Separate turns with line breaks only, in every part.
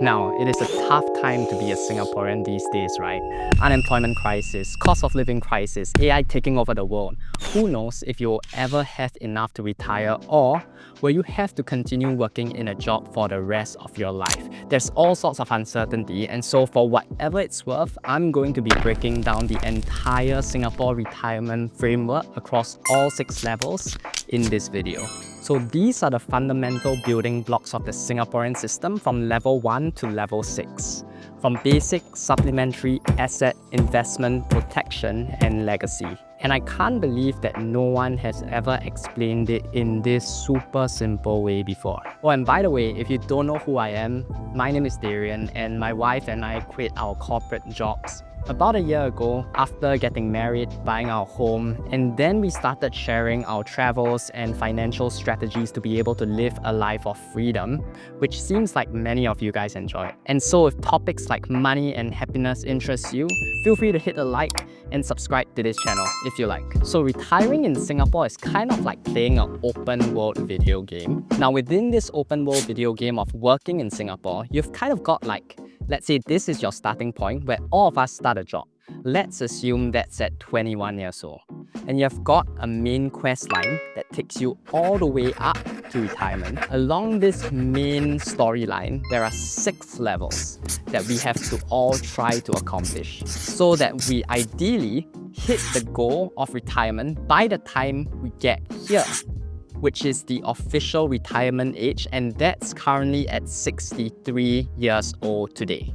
Now, it is a tough time to be a Singaporean these days, right? Unemployment crisis, cost of living crisis, AI taking over the world. Who knows if you'll ever have enough to retire, or will you have to continue working in a job for the rest of your life? There's all sorts of uncertainty, and so for whatever it's worth, I'm going to be breaking down the entire Singapore retirement framework across all 6 levels in this video. So these are the fundamental building blocks of the Singaporean system from level 1 to level 6, from basic, supplementary, asset, investment, protection, and legacy. And I can't believe that no one has ever explained it in this super simple way before. Oh, and by the way, if you don't know who I am, my name is Darien, and my wife and I quit our corporate jobs about a year ago after getting married, buying our home, and then we started sharing our travels and financial strategies to be able to live a life of freedom, which seems like many of you guys enjoy. And so if topics like money and happiness interest you, feel free to hit a like and subscribe to this channel if you like. So retiring in Singapore is kind of like playing an open world video game. Now within this open world video game of working in Singapore, you've kind of got like, let's say this is your starting point where all of us start a job. Let's assume that's at 21 years old. And you've got a main quest line that takes you all the way up to retirement. Along this main storyline, there are 6 levels that we have to all try to accomplish so that we ideally hit the goal of retirement by the time we get here, which is the official retirement age, and that's currently at 63 years old today.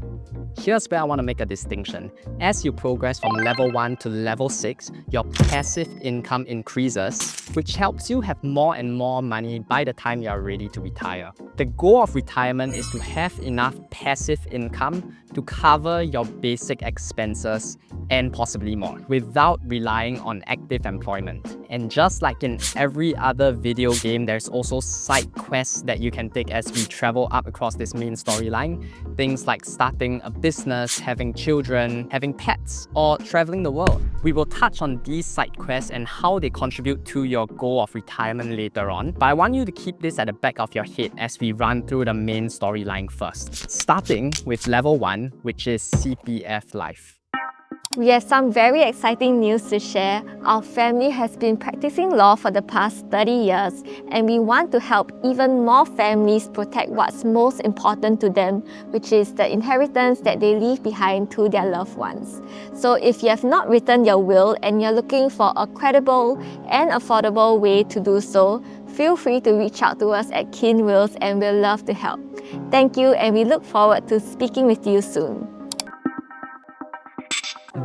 Here's where I want to make a distinction. As you progress from level 1 to level 6, your passive income increases, which helps you have more and more money by the time you're ready to retire. The goal of retirement is to have enough passive income to cover your basic expenses and possibly more, without relying on active employment. And just like in every other video game, there's also side quests that you can take as we travel up across this main storyline. Things like starting a business, having children, having pets, or traveling the world. We will touch on these side quests and how they contribute to your goal of retirement later on, but I want you to keep this at the back of your head as we run through the main storyline first. Starting with level 1, which is CPF Life.
We have some very exciting news to share. Our family has been practicing law for the past 30 years, and we want to help even more families protect what's most important to them, which is the inheritance that they leave behind to their loved ones. So if you have not written your will and you're looking for a credible and affordable way to do so, feel free to reach out to us at Kin Wills and we'll love to help. Thank you, and we look forward to speaking with you soon.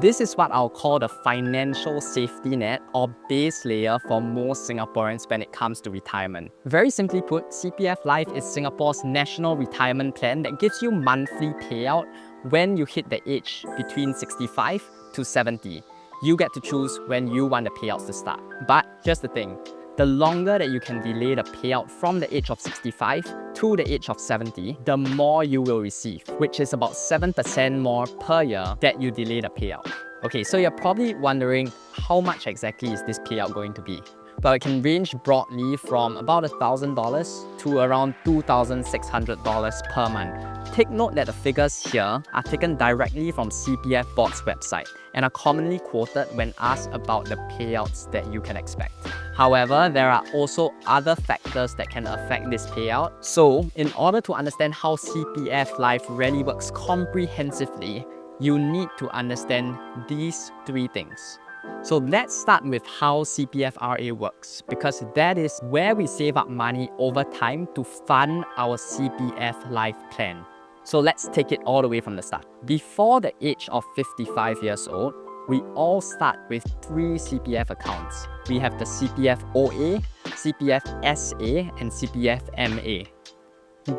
This is what I'll call the financial safety net or base layer for most Singaporeans when it comes to retirement. Very simply put, CPF Life is Singapore's national retirement plan that gives you monthly payout when you hit the age between 65 to 70. You get to choose when you want the payouts to start. But here's the thing. The longer that you can delay the payout from the age of 65 to the age of 70, the more you will receive, which is about 7% more per year that you delay the payout. Okay, so you're probably wondering how much exactly is this payout going to be? Well, it can range broadly from about $1,000 to around $2,600 per month. Take note that the figures here are taken directly from CPF Board's website and are commonly quoted when asked about the payouts that you can expect. However, there are also other factors that can affect this payout. So, in order to understand how CPF Life really works comprehensively, you need to understand these 3 things. So let's start with how CPF RA works, because that is where we save up money over time to fund our CPF Life plan. So let's take it all the way from the start. Before the age of 55 years old, we all start with 3 CPF accounts. We have the CPF OA, CPF SA, and CPF MA.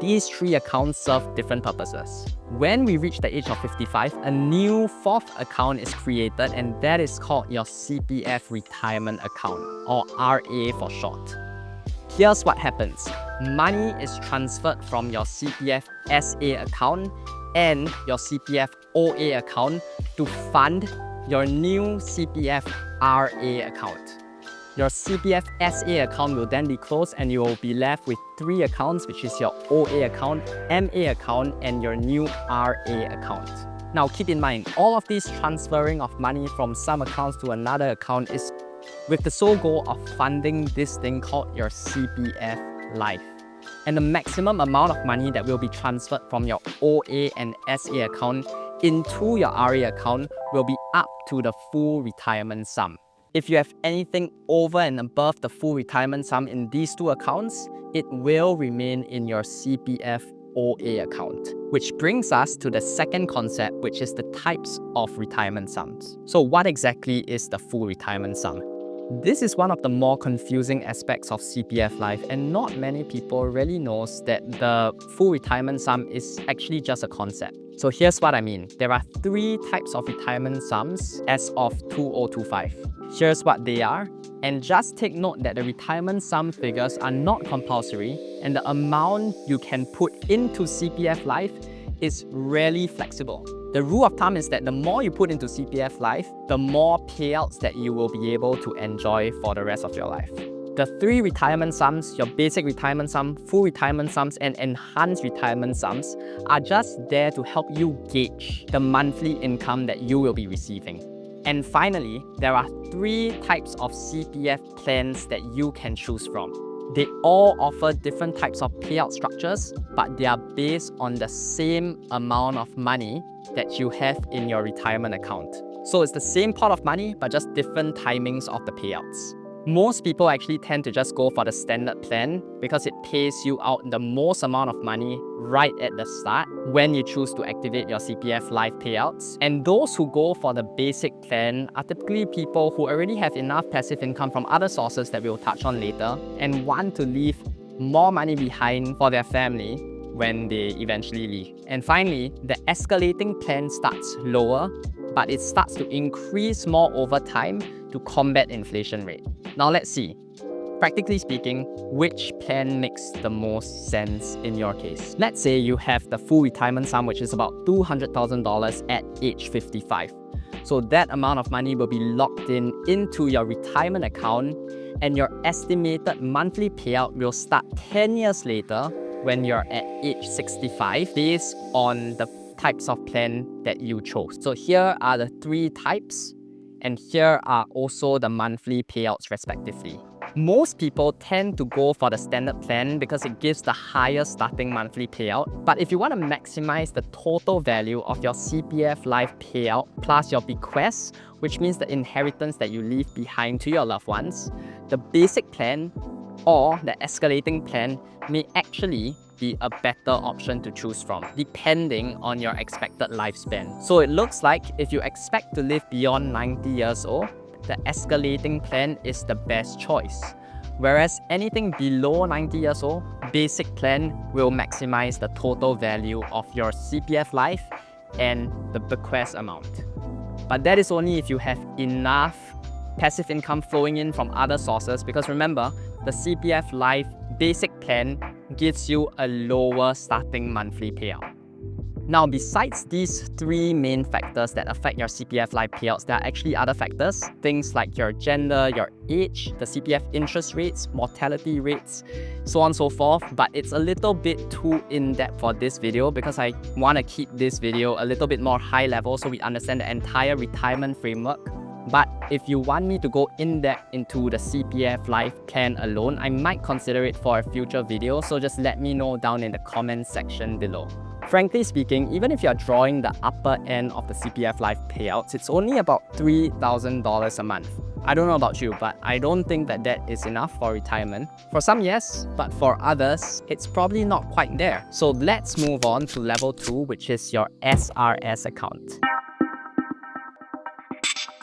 These 3 accounts serve different purposes. When we reach the age of 55, a new 4th account is created, and that is called your CPF Retirement Account, or RA for short. Here's what happens. Money is transferred from your CPF SA account and your CPF OA account to fund your new CPF RA account. Your CPF SA account will then be closed and you will be left with 3 accounts, which is your OA account, MA account, and your new RA account. Now keep in mind, all of these transferring of money from some accounts to another account is with the sole goal of funding this thing called your CPF Life. And the maximum amount of money that will be transferred from your OA and SA account into your RA account will be up to the full retirement sum. If you have anything over and above the full retirement sum in these 2 accounts, it will remain in your CPF OA account. Which brings us to the second concept, which is the types of retirement sums. So what exactly is the full retirement sum? This is one of the more confusing aspects of CPF Life, and not many people really knows that the full retirement sum is actually just a concept. So here's what I mean. There are 3 types of retirement sums as of 2025. Here's what they are, and just take note that the retirement sum figures are not compulsory, and the amount you can put into CPF Life is really flexible. The rule of thumb is that the more you put into CPF Life, the more payouts that you will be able to enjoy for the rest of your life. The 3 retirement sums, your basic retirement sum, full retirement sums, and enhanced retirement sums are just there to help you gauge the monthly income that you will be receiving. And finally, there are 3 types of CPF plans that you can choose from. They all offer different types of payout structures, but they are based on the same amount of money that you have in your retirement account. So it's the same pot of money, but just different timings of the payouts. Most people actually tend to just go for the standard plan because it pays you out the most amount of money right at the start when you choose to activate your CPF Life payouts. And those who go for the basic plan are typically people who already have enough passive income from other sources that we'll touch on later and want to leave more money behind for their family when they eventually leave. And finally, the escalating plan starts lower, but it starts to increase more over time to combat inflation rate. Now let's see, practically speaking, which plan makes the most sense in your case. Let's say you have the full retirement sum, which is about $200,000 at age 55. So that amount of money will be locked into your retirement account, and your estimated monthly payout will start 10 years later when you're at age 65 based on the types of plan that you chose. So here are the 3 types, and here are also the monthly payouts respectively. Most people tend to go for the standard plan because it gives the highest starting monthly payout. But if you want to maximize the total value of your CPF Life payout plus your bequest, which means the inheritance that you leave behind to your loved ones, the basic plan or the escalating plan may actually be a better option to choose from, depending on your expected lifespan. So it looks like if you expect to live beyond 90 years old, the escalating plan is the best choice. Whereas anything below 90 years old, basic plan will maximize the total value of your CPF Life and the bequest amount. But that is only if you have enough passive income flowing in from other sources, because remember, the CPF Life basic plan gives you a lower starting monthly payout. Now, besides these 3 main factors that affect your CPF Life payouts, there are actually other factors, things like your gender, your age, the CPF interest rates, mortality rates, so on and so forth. But it's a little bit too in-depth for this video because I want to keep this video a little bit more high level so we understand the entire retirement framework. But if you want me to go in-depth into the CPF Life plan alone, I might consider it for a future video, so just let me know down in the comment section below. Frankly speaking, even if you're drawing the upper end of the CPF Life payouts, it's only about $3,000 a month. I don't know about you, but I don't think that is enough for retirement. For some, yes, but for others, it's probably not quite there. So let's move on to level 2, which is your SRS account.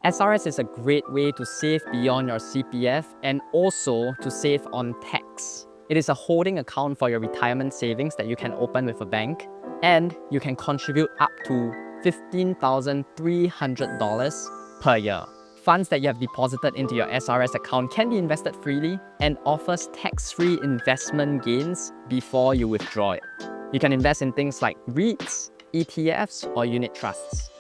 SRS is a great way to save beyond your CPF and also to save on tax. It is a holding account for your retirement savings that you can open with a bank, and you can contribute up to $15,300 per year. Funds that you have deposited into your SRS account can be invested freely and offers tax-free investment gains before you withdraw it. You can invest in things like REITs, ETFs, or unit trusts.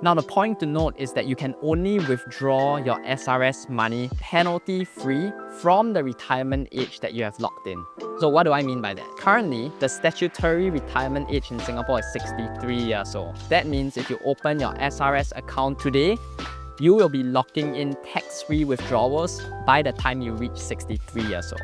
Now, the point to note is that you can only withdraw your SRS money penalty-free from the retirement age that you have locked in. So what do I mean by that? Currently, the statutory retirement age in Singapore is 63 years old. That means if you open your SRS account today, you will be locking in tax-free withdrawals by the time you reach 63 years old.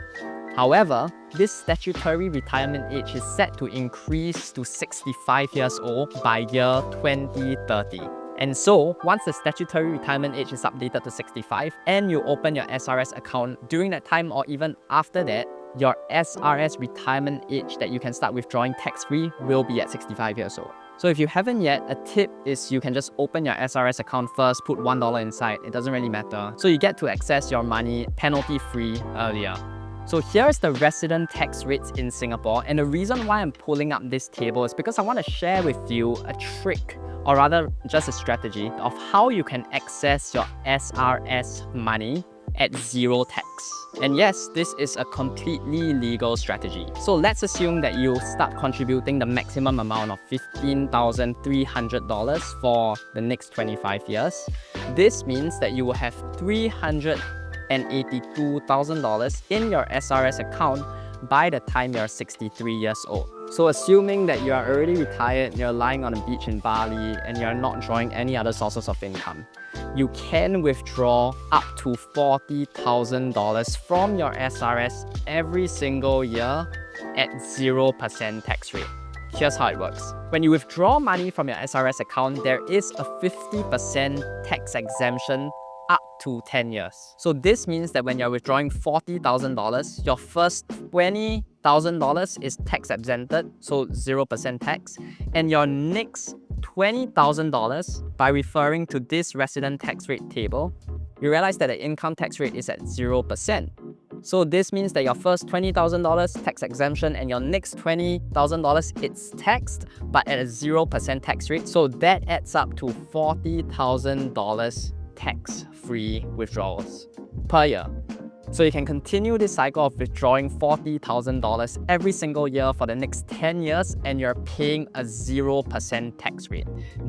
However, this statutory retirement age is set to increase to 65 years old by year 2030. And so, once the statutory retirement age is updated to 65 and you open your SRS account during that time or even after that, your SRS retirement age that you can start withdrawing tax-free will be at 65 years old. So if you haven't yet, a tip is you can just open your SRS account first, put $1 inside, it doesn't really matter. So you get to access your money penalty-free earlier. So here's the resident tax rates in Singapore, and the reason why I'm pulling up this table is because I want to share with you a trick, or rather just a strategy, of how you can access your SRS money at zero tax. And yes, this is a completely legal strategy. So let's assume that you start contributing the maximum amount of $15,300 for the next 25 years. This means that you will have $382,000 in your SRS account by the time you're 63 years old. So assuming that you are already retired, you're lying on a beach in Bali, and you're not drawing any other sources of income, you can withdraw up to $40,000 from your SRS every single year at 0% tax rate. Here's how it works. When you withdraw money from your SRS account, there is a 50% tax exemption up to 10 years. So this means that when you're withdrawing $40,000, your first $20,000 is tax exempted, so 0% tax, and your next $20,000, by referring to this resident tax rate table, you realize that the income tax rate is at 0%. So this means that your first $20,000 tax exemption and your next $20,000 it's taxed, but at a 0% tax rate. So that adds up to $40,000 tax-free withdrawals per year. So you can continue this cycle of withdrawing $40,000 every single year for the next 10 years, and you're paying a 0% tax rate.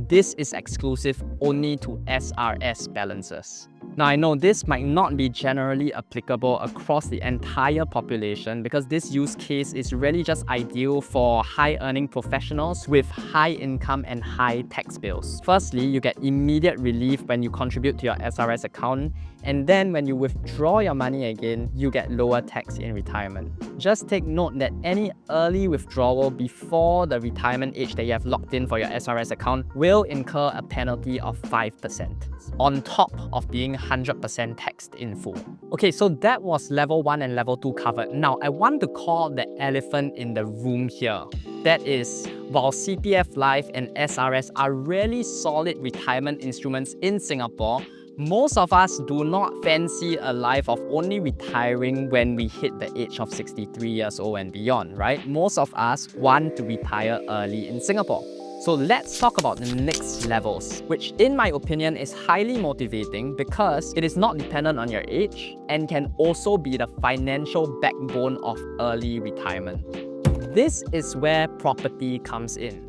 This is exclusive only to SRS balances. Now, I know this might not be generally applicable across the entire population because this use case is really just ideal for high-earning professionals with high income and high tax bills. Firstly, you get immediate relief when you contribute to your SRS account, and then when you withdraw your money again, you get lower tax in retirement. Just take note that any early withdrawal before the retirement age that you have locked in for your SRS account will incur a penalty of 5%, on top of being 100% taxed in full. Okay, so that was level 1 and level 2 covered. Now, I want to call the elephant in the room here. That is, while CPF Life and SRS are really solid retirement instruments in Singapore, most of us do not fancy a life of only retiring when we hit the age of 63 years old and beyond, right? Most of us want to retire early in Singapore. So let's talk about the next levels, which in my opinion is highly motivating because it is not dependent on your age and can also be the financial backbone of early retirement. This is where property comes in.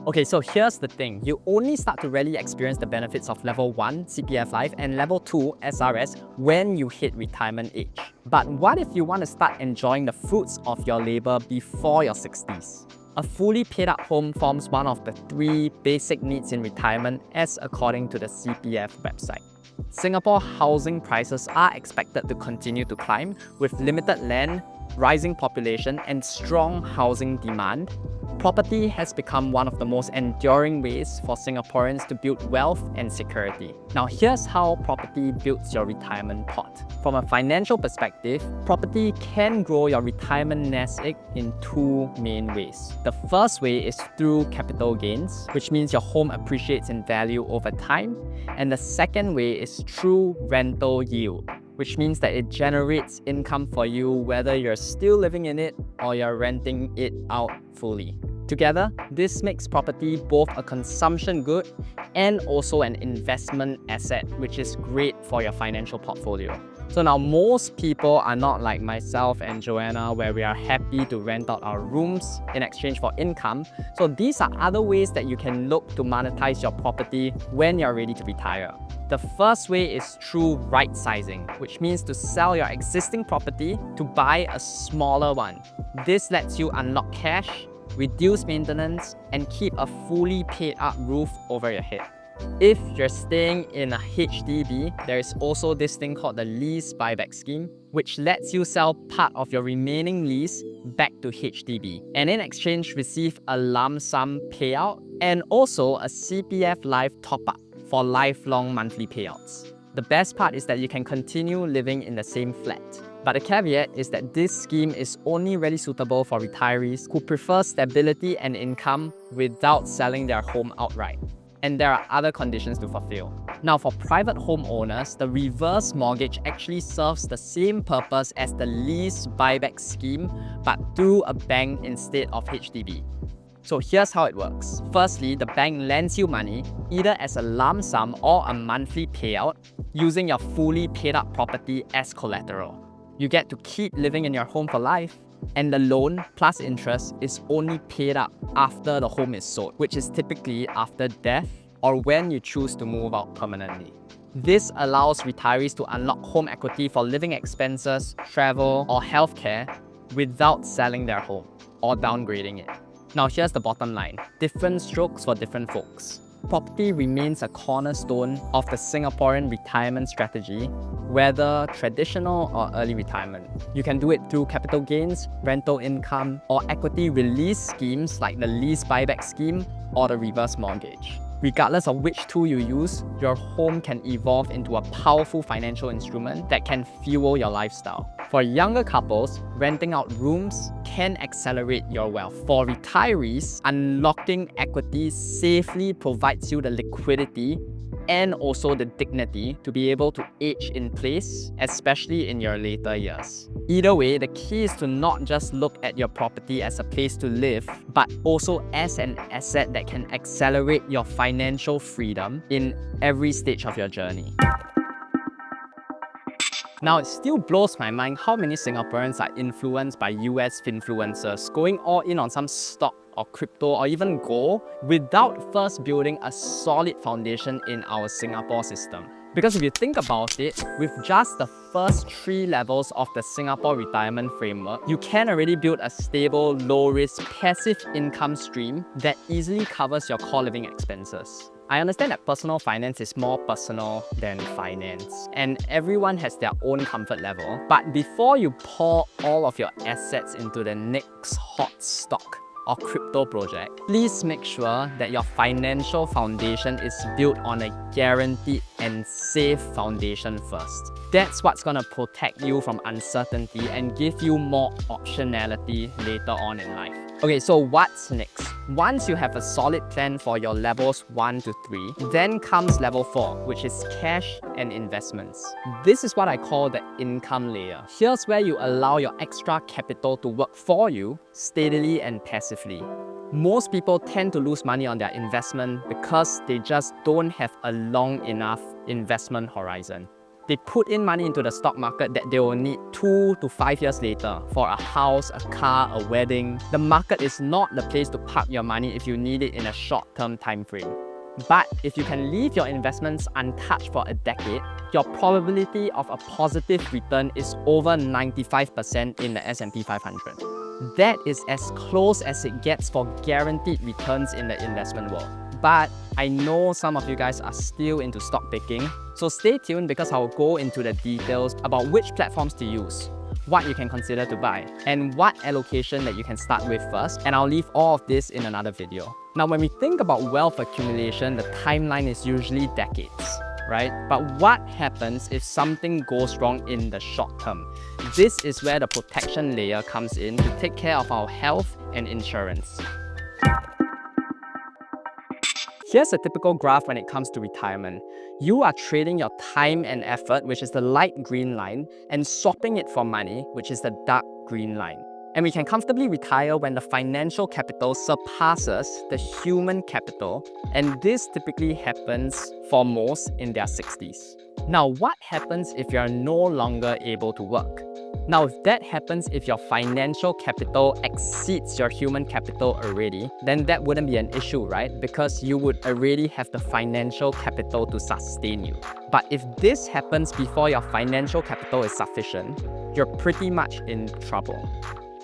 Okay, so here's the thing. You only start to really experience the benefits of level 1, CPF Life, and level 2, SRS, when you hit retirement age. But what if you want to start enjoying the fruits of your labor before your 60s? A fully paid up home forms one of the 3 basic needs in retirement as according to the CPF website. Singapore housing prices are expected to continue to climb with limited land, rising population, and strong housing demand. Property has become one of the most enduring ways for Singaporeans to build wealth and security. Now, here's how property builds your retirement pot. From a financial perspective, property can grow your retirement nest egg in 2 main ways. The first way is through capital gains, which means your home appreciates in value over time. And the second way is through rental yield, which means that it generates income for you whether you're still living in it or you're renting it out fully. Together, this makes property both a consumption good and also an investment asset, which is great for your financial portfolio. So now most people are not like myself and Joanna, where we are happy to rent out our rooms in exchange for income. So these are other ways that you can look to monetize your property when you're ready to retire. The first way is through right sizing, which means to sell your existing property to buy a smaller one. This lets you unlock cash, reduce maintenance, and keep a fully paid up roof over your head. If you're staying in a HDB, there is also this thing called the lease buyback scheme, which lets you sell part of your remaining lease back to HDB, and in exchange receive a lump sum payout and also a CPF Life top-up for lifelong monthly payouts. The best part is that you can continue living in the same flat. But the caveat is that this scheme is only really suitable for retirees who prefer stability and income without selling their home outright. And there are other conditions to fulfill. Now, for private homeowners, the reverse mortgage actually serves the same purpose as the lease buyback scheme, but through a bank instead of HDB. So here's how it works. Firstly, the bank lends you money either as a lump sum or a monthly payout using your fully paid up property as collateral. You get to keep living in your home for life, and the loan plus interest is only paid up after the home is sold, which is typically after death or when you choose to move out permanently. This allows retirees to unlock home equity for living expenses, travel, or healthcare without selling their home or downgrading it. Now here's the bottom line. Different strokes for different folks. Property remains a cornerstone of the Singaporean retirement strategy, whether traditional or early retirement. You can do it through capital gains, rental income, or equity release schemes like the lease buyback scheme or the reverse mortgage. Regardless of which tool you use, your home can evolve into a powerful financial instrument that can fuel your lifestyle. For younger couples, renting out rooms can accelerate your wealth. For retirees, unlocking equity safely provides you the liquidity and also the dignity to be able to age in place, especially in your later years. Either way, the key is to not just look at your property as a place to live, but also as an asset that can accelerate your financial freedom in every stage of your journey. Now, it still blows my mind how many Singaporeans are influenced by US influencers going all in on some stock or crypto or even gold without first building a solid foundation in our Singapore system. Because if you think about it, with just the first 3 levels of the Singapore retirement framework, you can already build a stable, low-risk, passive income stream that easily covers your core living expenses. I understand that personal finance is more personal than finance, and everyone has their own comfort level. But before you pour all of your assets into the next hot stock or crypto project, please make sure that your financial foundation is built on a guaranteed and safe foundation first. That's what's gonna protect you from uncertainty and give you more optionality later on in life. Okay, so what's next? Once you have a solid plan for your levels 1 to 3, then comes level 4, which is cash and investments. This is what I call the income layer. Here's where you allow your extra capital to work for you steadily and passively. Most people tend to lose money on their investment because they just don't have a long enough investment horizon. They put in money into the stock market that they will need 2 to 5 years later for a house, a car, a wedding. The market is not the place to park your money if you need it in a short-term time frame. But if you can leave your investments untouched for a decade, your probability of a positive return is over 95% in the S&P 500. That is as close as it gets for guaranteed returns in the investment world. But I know some of you guys are still into stock picking, so stay tuned because I'll go into the details about which platforms to use, what you can consider to buy, and what allocation that you can start with first, and I'll leave all of this in another video. Now, when we think about wealth accumulation, the timeline is usually decades, right? But what happens if something goes wrong in the short term? This is where the protection layer comes in to take care of our health and insurance. Here's a typical graph when it comes to retirement. You are trading your time and effort, which is the light green line, and swapping it for money, which is the dark green line. And we can comfortably retire when the financial capital surpasses the human capital, and this typically happens for most in their 60s. Now, what happens if you are no longer able to work? Now, if that happens, if your financial capital exceeds your human capital already, then that wouldn't be an issue, right? Because you would already have the financial capital to sustain you. But if this happens before your financial capital is sufficient, you're pretty much in trouble.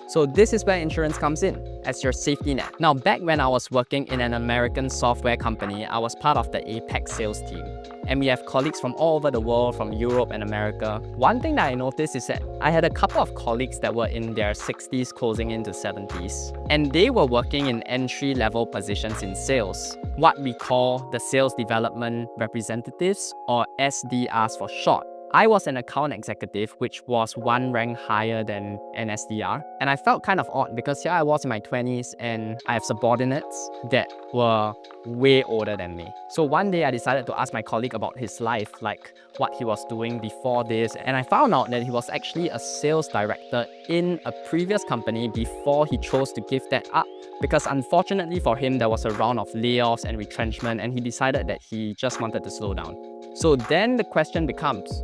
So this is where insurance comes in, as your safety net. Now, back when I was working in an American software company, I was part of the APAC sales team. And we have colleagues from all over the world, from Europe and America. One thing that I noticed is that I had a couple of colleagues that were in their 60s closing into 70s. And they were working in entry-level positions in sales, what we call the sales development representatives, or SDRs for short. I was an account executive, which was one rank higher than an SDR. And I felt kind of odd because here I was in my 20s and I have subordinates that were way older than me. So one day I decided to ask my colleague about his life, like what he was doing before this. And I found out that he was actually a sales director in a previous company before he chose to give that up. Because unfortunately for him, there was a round of layoffs and retrenchment, and he decided that he just wanted to slow down. So then the question becomes,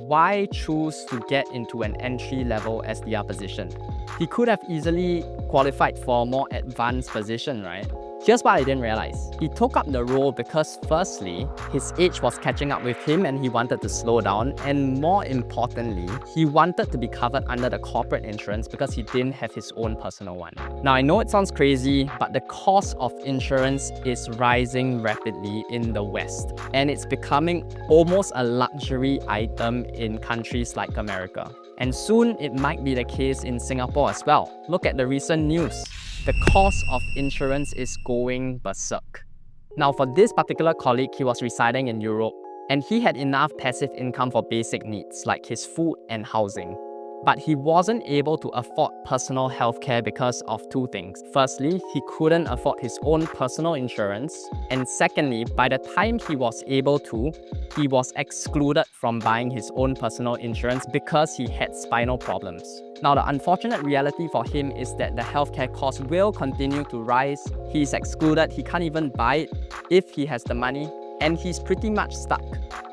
why choose to get into an entry-level SDR position? He could have easily qualified for a more advanced position, right? Here's what I didn't realize. He took up the role because firstly, his age was catching up with him and he wanted to slow down. And more importantly, he wanted to be covered under the corporate insurance because he didn't have his own personal one. Now, I know it sounds crazy, but the cost of insurance is rising rapidly in the West. And it's becoming almost a luxury item in countries like America. And soon it might be the case in Singapore as well. Look at the recent news. The cost of insurance is going berserk. Now, for this particular colleague, he was residing in Europe and he had enough passive income for basic needs like his food and housing. But he wasn't able to afford personal healthcare because of two things. Firstly, he couldn't afford his own personal insurance. And secondly, by the time he was able to, he was excluded from buying his own personal insurance because he had spinal problems. Now, the unfortunate reality for him is that the healthcare costs will continue to rise. He's excluded, he can't even buy it if he has the money, and he's pretty much stuck.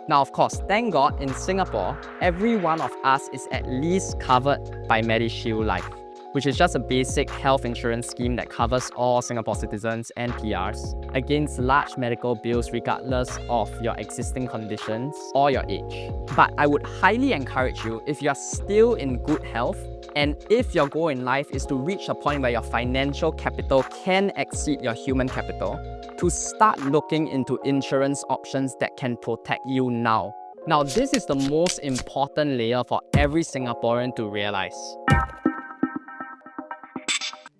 Now, of course, thank God in Singapore, every one of us is at least covered by MediShield Life, which is just a basic health insurance scheme that covers all Singapore citizens and PRs against large medical bills regardless of your existing conditions or your age. But I would highly encourage you, if you are still in good health, and if your goal in life is to reach a point where your financial capital can exceed your human capital, to start looking into insurance options that can protect you now. Now, this is the most important layer for every Singaporean to realize.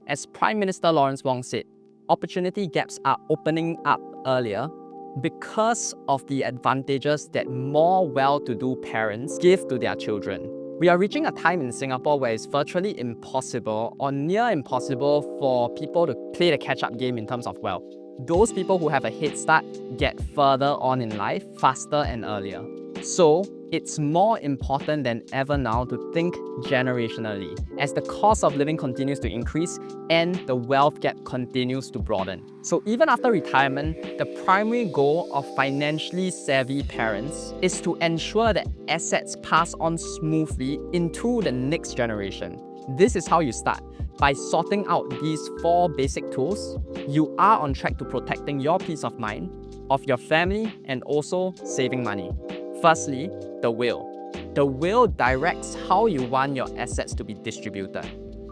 As Prime Minister Lawrence Wong said, opportunity gaps are opening up earlier because of the advantages that more well-to-do parents give to their children. We are reaching a time in Singapore where it's virtually impossible or near impossible for people to play the catch-up game in terms of wealth. Those people who have a head start get further on in life faster and earlier. So, it's more important than ever now to think generationally as the cost of living continues to increase and the wealth gap continues to broaden. So even after retirement, the primary goal of financially savvy parents is to ensure that assets pass on smoothly into the next generation. This is how you start. By sorting out these 4 basic tools, you are on track to protecting your peace of mind, of your family, and also saving money. Firstly, the will. The will directs how you want your assets to be distributed.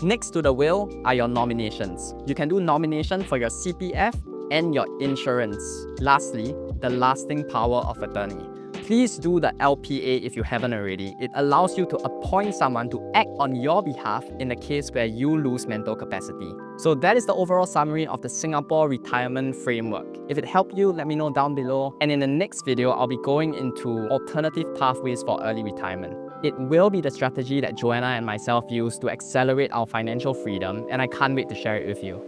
Next to the will are your nominations. You can do nomination for your CPF and your insurance. Lastly, the lasting power of attorney. Please do the LPA if you haven't already. It allows you to appoint someone to act on your behalf in the case where you lose mental capacity. So that is the overall summary of the Singapore Retirement Framework. If it helped you, let me know down below. And in the next video, I'll be going into alternative pathways for early retirement. It will be the strategy that Joanna and myself use to accelerate our financial freedom, and I can't wait to share it with you.